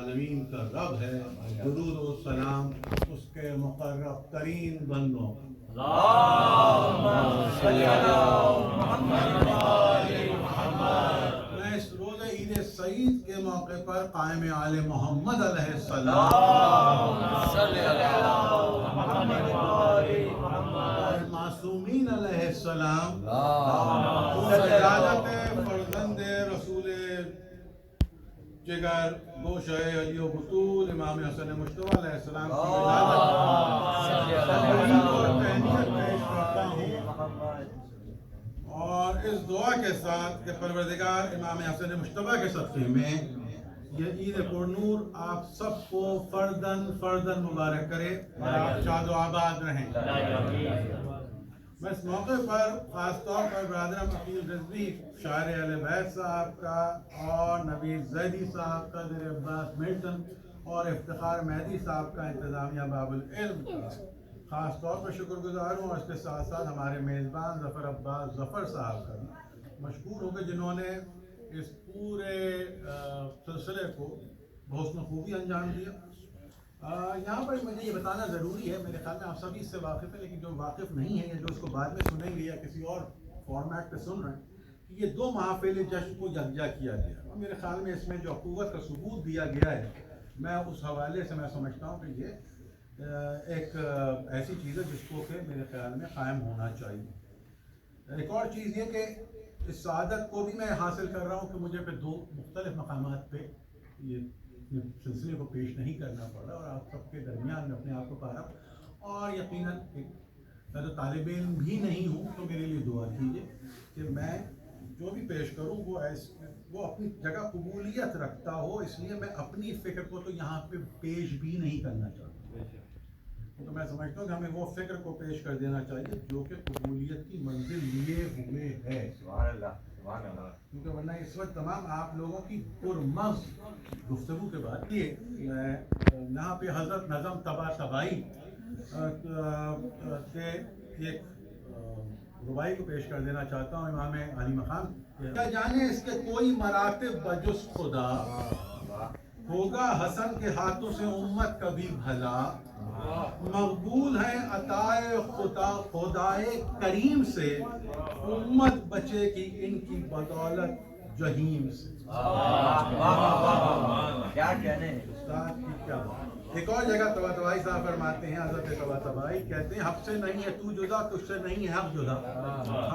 العالمین کا رب ہے، درود و سلام اس کے مقرب ترین بندوں میں اس روز عید سعید کے موقع پر قائم آل محمد علیہ السلام اور معصومین علیہ السلام سجادت فرزند رسول جگر گوشہ علی و بطول امام حسن مجتبی علیہ السلام کی ولادت اور تہنیت پیش کرتا ہوں، اور اس دعا کے ساتھ کہ پروردگار امام حسن مجتبی کے صدقے میں یہ عید پرنور آپ سب کو فردن فردن مبارک کرے اور آپ شاد و آباد رہیں۔ میں اس موقع پر خاص طور پر برادر عقیل رضوی شاعر اہل بیت صاحب کا اور نبیل زیدی صاحب کا، در عباس ملٹن اور افتخار مہدی صاحب کا، انتظامیہ باب العلم کا خاص طور پر شکر گزار ہوں، اور اس کے ساتھ ساتھ ہمارے میزبان ظفر عباس ظفر صاحب کا بھی مشکور ہوں گے، جنہوں نے اس پورے سلسلے کو بحسن خوبی انجام دیا۔ یہاں پر مجھے یہ بتانا ضروری ہے، میرے خیال میں آپ سبھی اس سے واقف ہیں، لیکن جو واقف نہیں ہیں یا جو اس کو بعد میں سنیں گے یا کسی اور فارمیٹ پہ سن رہے ہیں، کہ یہ دو محافل جشن کو یکجا کیا گیا، اور میرے خیال میں اس میں جو قوت کا ثبوت دیا گیا ہے، میں اس حوالے سے میں سمجھتا ہوں کہ یہ ایک ایسی چیز ہے جس کو کہ میرے خیال میں قائم ہونا چاہیے۔ ایک اور چیز یہ کہ اس سعادت کو بھی میں حاصل کر رہا ہوں کہ مجھے پہ دو مختلف مقامات پہ یہ سلسلے کو پیش نہیں کرنا پڑا، اور آپ سب کے درمیان میں اپنے آپ کو پا رہا ہوں، اور یقیناً میں تو طالب علم بھی نہیں ہوں، تو میرے لیے دعا کیجیے کہ میں جو بھی پیش کروں وہ اپنی جگہ قبولیت رکھتا ہو، اس لیے میں اپنی فکر کو تو یہاں پہ پیش بھی نہیں کرنا چاہتا، تو میں سمجھتا ہوں کہ ہمیں وہ فکر کو پیش کر دینا چاہیے جو کہ قبولیت کی منزل لیے ہوئے ہے، کیونکہ ورنہ اس وقت تمام آپ لوگوں کی پرمغز گفتگو کے بعد میں یہاں پہ حضرت نظم طبع طبائی کے ایک ربائی کو پیش کر دینا چاہتا ہوں، امام علی مقام۔ کیا جانے اس کے کوئی مراتب بجز خدا، ہوگا حسن کے ہاتھوں سے امت کبھی بھلا، مقبول ہے عطائے خدائے کریم سے، امت بچے کی ان کی بدولت جہیم سے۔ کیا کہنے استاد کی کیا بات۔ ایک اور جگہ طباطبائی صاحب فرماتے ہیں، حضرت طباطبائی کہتے ہیں، حق سے نہیں ہے تو جدا، تجھ سے نہیں ہے حق جدا،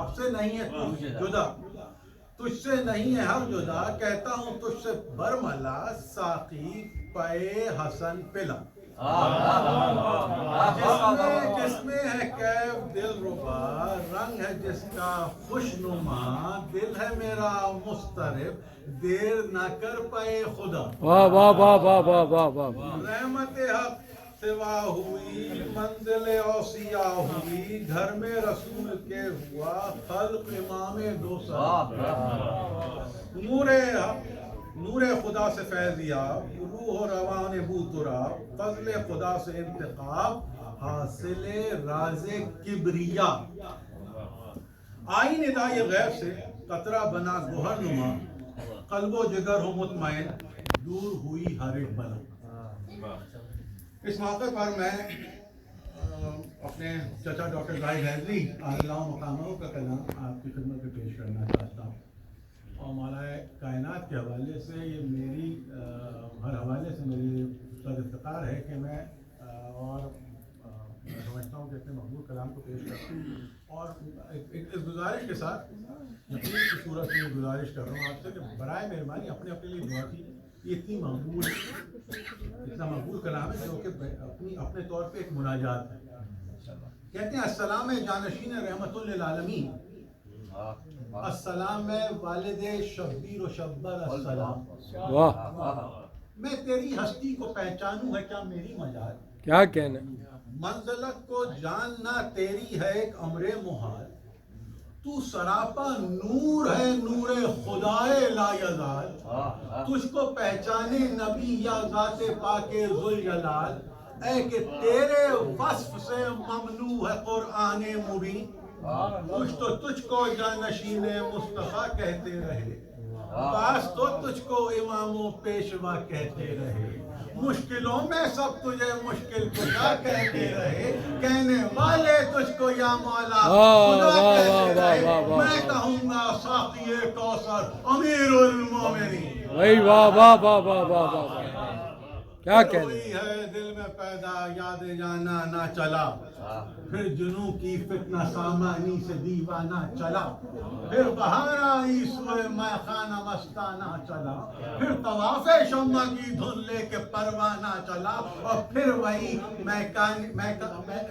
حق سے نہیں ہے تو جدا، تجھ سے نہیں ہے حق جدا، کہتا ہوں تجھ سے برملا، ساقی پے حسن پلا، جس میں ہے کیف دل ربا، رنگ ہے جس کا خوش نما، دل ہے میرا مضطرب، دیر نہ کر پائے خدا، واہ واہ واہ واہ واہ واہ واہ، رحمت حق سوا ہوئی، منزل اوصیا ہوئی، گھر میں رسول کے ہوا، خلق امام دو سال، نور خدا سے فیض یاب، روح و روان بو تراب، فضل خدا سے انتخاب، حاصل راز کبریا، آئی ندائے غیب سے قطرہ بنا گوہر نما، قلب و جگر ہو مطمئن، دور ہوئی ہر ایک بلا۔ اس موقع پر میں اپنے چچا ڈاکٹر ظاہر حیدری اللہ مقامہ کا کلام آپ کی خدمت میں پیش کرنا چاہتا ہوں، اور مولا کائنات کے حوالے سے یہ میری ہر حوالے سے میری سر افتخار ہے کہ میں سمجھتا ہوں کہ اپنے مقبول کلام کو پیش کرتا ہوں، اور اس گزارش کے ساتھ یقین کی صورت میں گزارش کر رہا ہوں آپ سے کہ برائے مہربانی اپنے لیے دعا کی، یہ اتنا مقبول کلام ہے جو کہ اپنے طور پہ ایک مناجات ہے۔ کہتے ہیں السلام جانشین رحمت للعالمین، السلام والد شبیر و شبر السلام، واہ، میں تیری ہستی کو پہچانوں ہے کیا میری مجال، کیا کہنا، منزلت کو جاننا تیری ہے ایک امر محال، تو سراپا نور ہے نور خدائے لا یزال، تجھ کو پہچانے نبی یا ذات پاک ذوالجلال، اے کہ تیرے وصف سے مملو ہے قرآن مبین، کچھ تو تجھ کو جانشین مصطفیٰ کہتے رہے، بعض تو تجھ کو امام و پیشوا کہتے رہے، مشکلوں میں سب تجھے مشکل کشا کہتے رہے، کہنے والے تجھ کو یا مولا خدا کہتے رہے، میں کہوں گا ساقی کوثر امیر المومنین۔ بھائی واہ واہ واہ واہ واہ واہ، کیا کہنے۔ ہوئی ہے دل میں پیدا یاد جانا نہ چلا، پھر جنوں کی فتنہ سامانی سے دیوانہ چلا، پھر بہار آئی سوئے میں خانہ مستانہ چلا، پھر طواف شمع کی دھن لے کے پروانہ چلا، اور پھر وہی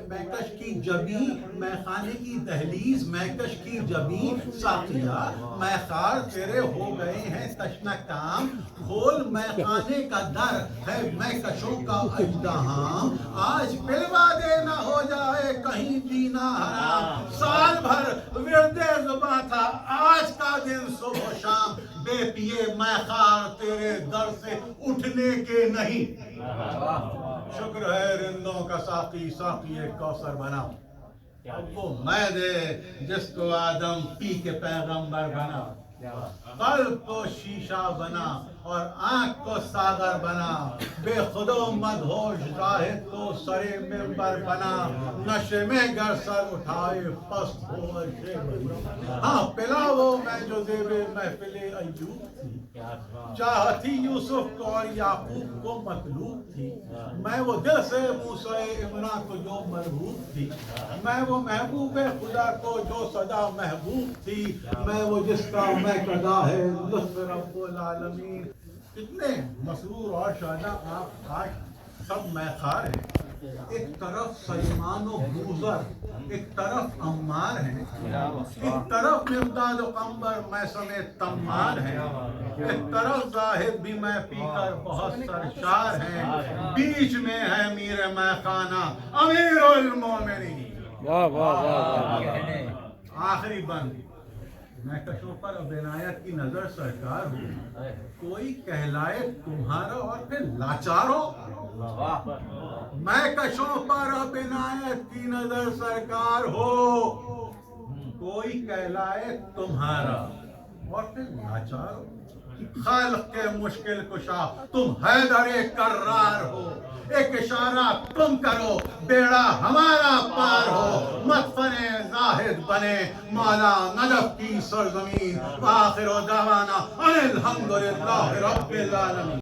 میکش کی جبیں میں خانے کی دہلیز، میکش کی جبیں ساقیہ میں خار تیرے ہو گئے ہیں تشنہ کام، کھول میں خانے کا در ہے میں کشوں کا اژدہام، آج پلوا دے نہ ہو جائے کہیں جینا حرام، سال بھر ورد زباں تھا آج کا دن صبح و شام، بے پیے میں خار تیرے در سے اٹھنے کے نہیں، شکر ہے رندوں کا ساقی ساقی کوثر بنا، اب وہ میں دے جس کو آدم پی کے پیغمبر بنا، قلب کو شیشہ بنا اور آنکھ کو ساغر بنا، بے خود و مدہوش زاہد کو سرے منبر بنا، نشے میں گر سر اٹھائے پست ہو عرشِ بری، ہاں پلا وہ میں جو زیب محفل ایوب تھی، چاہتی یوسف کو اور یعقوب کو مطلوب تھی، میں وہ دل سے موسیٰ عمران کو جو مرغوب تھی، میں وہ محبوب خدا کو جو صدا محبوب تھی، میں وہ جس کا میں قضا ہے لطف رب العالمین۔ کتنے مسرور اور شادہ آپ آج سب میں خار ہیں، ایک طرف سلیمان و بوذر، ایک طرف عمار ہیں، ایک طرف مقداد و قنبر میں سمیت تمار ہیں، ایک طرف زاہد بھی میں پی کر بہت سرشار ہیں، بیچ میں ہے میر میں خانہ امیر المومنین۔ واہ واہ واہ واہ، آخری بند، میں کشوں پر اب عنایت کی نظر سرکار ہوں، کوئی کہلائے تمہارا اور پھر لاچار ہو، میں کشوں پر اب عنایت کی نظر سرکار ہو، کوئی کہلائے تمہارا اور پھر لاچار ہو، خلق کے مشکل کشا تم حیدر کرار ہو، ایک اشارہ تم کرو بیڑا ہمارا پار ہو، مدفن زاہد بنے مولا نجف کی سرزمین، آخر دعوانا ان الحمدللہ رب العالمین۔